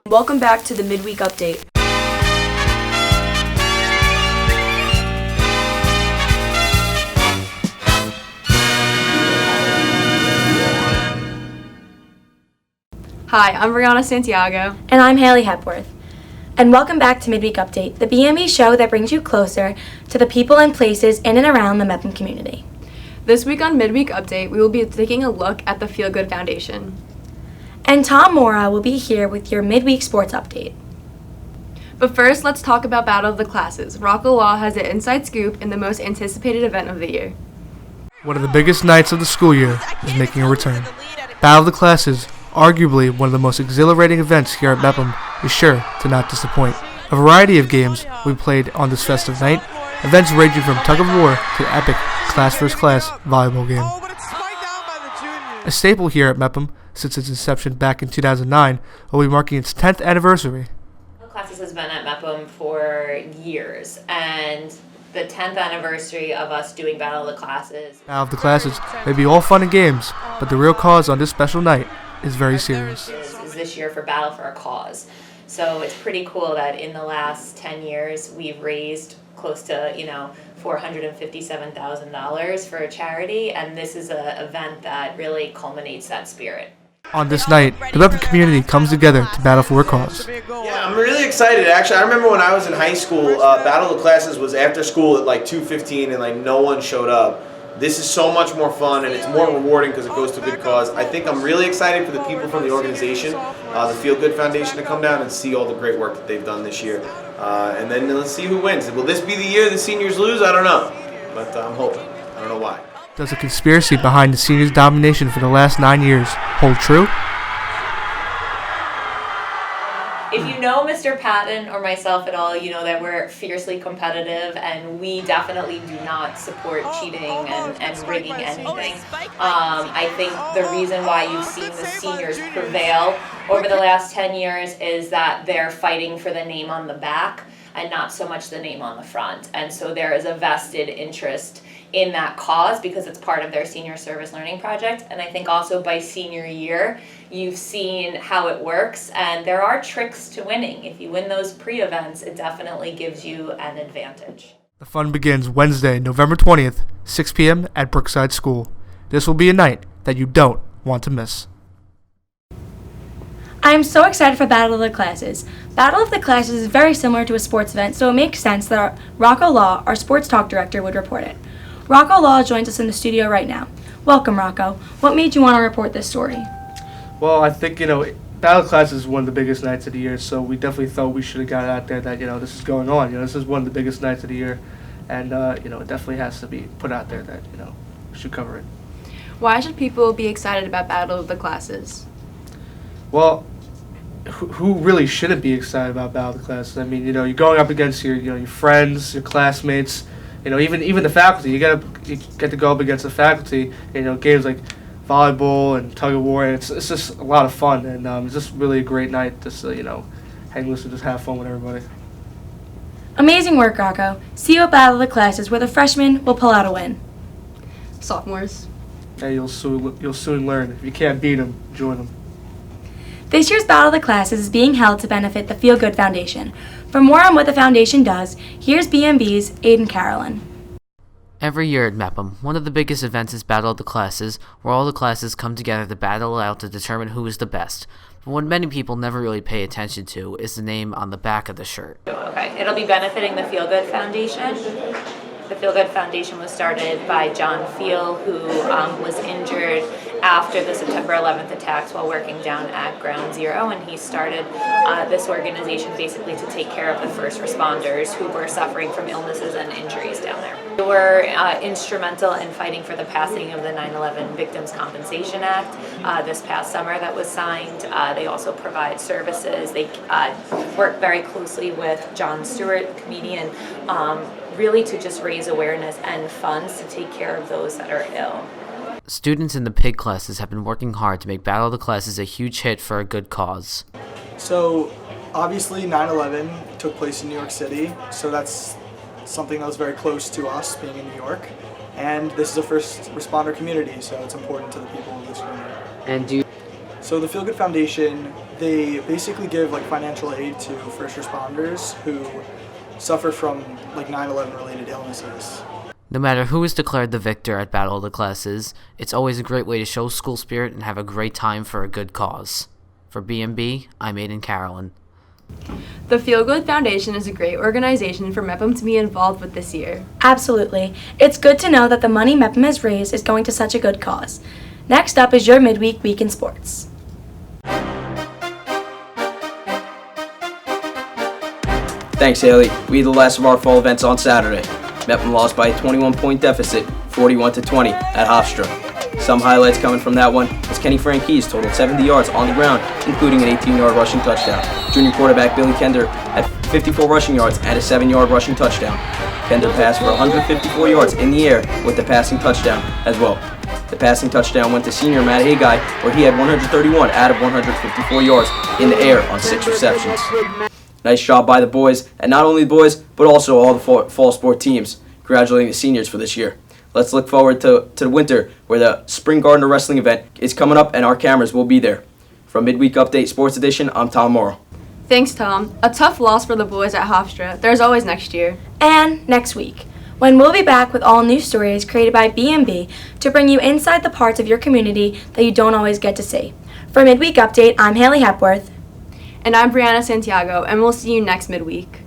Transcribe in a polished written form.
Welcome back to the Midweek Update. Hi, I'm Brianna Santiago. And I'm Hepworth. And welcome back to Midweek Update, the BME show that brings you closer to the people and places in and around the Mepham community. This week on Midweek Update, we will be taking a look at the Feal Good Foundation. And Tom Mauro will be here with your Midweek Sports Update. But first, let's talk about Battle of the Classes. Rocco Law has the inside scoop in the most anticipated event of the year. One of the biggest nights of the school year is making a return. Battle of the Classes, arguably one of the most exhilarating events here at Mepham, is sure to not disappoint. A variety of games will be played on this festive night, events ranging from tug-of-war to the epic class versus class volleyball game. A staple here at Mepham, since its inception back in 2009, will be marking its 10th anniversary. Classes has been at Mepham for years, and the 10th anniversary of us doing Battle of the Classes. Battle of the Classes may be all fun and games, but the real cause on this special night is very serious. Is this year for Battle for a Cause. So it's pretty cool that in the last 10 years we've raised close to, $457,000 for a charity, and this is an event that really culminates that spirit. On this night, the Mepham community comes together to battle for a cause. Yeah, I'm really excited. Actually, I remember when I was in high school, Battle of the Classes was after school at like 2:15 and no one showed up. This is so much more fun and it's more rewarding because it goes to a good cause. I think I'm really excited for the people from the organization, the Feal Good Foundation, to come down and see all the great work that they've done this year. And then let's see who wins. Will this be the year the seniors lose? I don't know, but I'm hoping. I don't know why. Does the conspiracy behind the seniors' domination for the last 9 years hold true? If you know Mr. Patton or myself at all, you know that we're fiercely competitive, and we definitely do not support cheating and rigging anything. I think the reason why you've seen the seniors prevail over the last 10 years is that they're fighting for the name on the back and not so much the name on the front. And so there is a vested interest in that cause because it's part of their senior service learning project. And I think also by senior year, you've seen how it works, and there are tricks to winning. If you win those pre-events, it definitely gives you an advantage. The fun begins Wednesday, November 20th, 6 p.m. at Brookside School. This will be a night that you don't want to miss. I am so excited for Battle of the Classes. Battle of the Classes is very similar to a sports event, so it makes sense that Rocco Law, our sports talk director, would report it. Rocco Law joins us in the studio right now. Welcome, Rocco. What made you want to report this story? Well, I think, Battle of Classes is one of the biggest nights of the year, so we definitely thought we should have got out there that, this is going on. This is one of the biggest nights of the year, and, it definitely has to be put out there that, we should cover it. Why should people be excited about Battle of the Classes? Well, who really shouldn't be excited about Battle of the Classes? I mean, you're going up against your friends, your classmates, even the faculty. You get to go up against the faculty. Games like volleyball and tug of war, and it's just a lot of fun, and it's just really a great night. Just hang loose and just have fun with everybody. Amazing work, Rocco. See you at Battle of the Classes, where the freshmen will pull out a win. Sophomores. Hey, you'll soon learn. If you can't beat them, join them. This year's Battle of the Classes is being held to benefit the Feal Good Foundation. For more on what the foundation does, here's BMB's Aiden Carolyn. Every year at Mepham, one of the biggest events is Battle of the Classes, where all the classes come together to battle it out to determine who is the best. But what many people never really pay attention to is the name on the back of the shirt. Okay, it'll be benefiting the Feal Good Foundation. The Feal Good Foundation was started by John Feal, who was injured after the September 11th attacks while working down at Ground Zero, and he started this organization basically to take care of the first responders who were suffering from illnesses and injuries down there. They were instrumental in fighting for the passing of the 9/11 Victims Compensation Act this past summer that was signed. They also provide services. They work very closely with Jon Stewart, the comedian, really to just raise awareness and funds to take care of those that are ill. Students in the PIG classes have been working hard to make Battle of the Classes a huge hit for a good cause. So, obviously 9/11 took place in New York City, so that's something that was very close to us, being in New York. And this is a first responder community, so it's important to the people of this community. And do So the Feal Good Foundation, they basically give like financial aid to first responders who suffer from like 9/11 related illnesses. No matter who is declared the victor at Battle of the Classes, it's always a great way to show school spirit and have a great time for a good cause. For B&B, I'm Aiden Carolyn. The Feal Good Foundation is a great organization for MEPM to be involved with this year. Absolutely. It's good to know that the money MEPM has raised is going to such a good cause. Next up is your Midweek Week in Sports. Thanks, Haley. We had the last of our fall events on Saturday. Mepham lost by a 21-point deficit, 41-20 at Hofstra. Some highlights coming from that one was Kenny Franquise totaled 70 yards on the ground, including an 18-yard rushing touchdown. Junior quarterback Billy Kender had 54 rushing yards and a 7-yard rushing touchdown. Kender passed for 154 yards in the air with the passing touchdown as well. The passing touchdown went to senior Matt Haggai, where he had 131 out of 154 yards in the air on 6 receptions. Nice job by the boys, and not only the boys, but also all the fall sport teams, congratulating the seniors for this year. Let's look forward to the winter, where the Spring Gardner Wrestling event is coming up, and our cameras will be there. From Midweek Update Sports Edition, I'm Tom Mauro. Thanks, Tom. A tough loss for the boys at Hofstra. There's always next year. And next week, when we'll be back with all new stories created by B&B to bring you inside the parts of your community that you don't always get to see. For Midweek Update, I'm Haley Hepworth. And I'm Brianna Santiago, and we'll see you next midweek.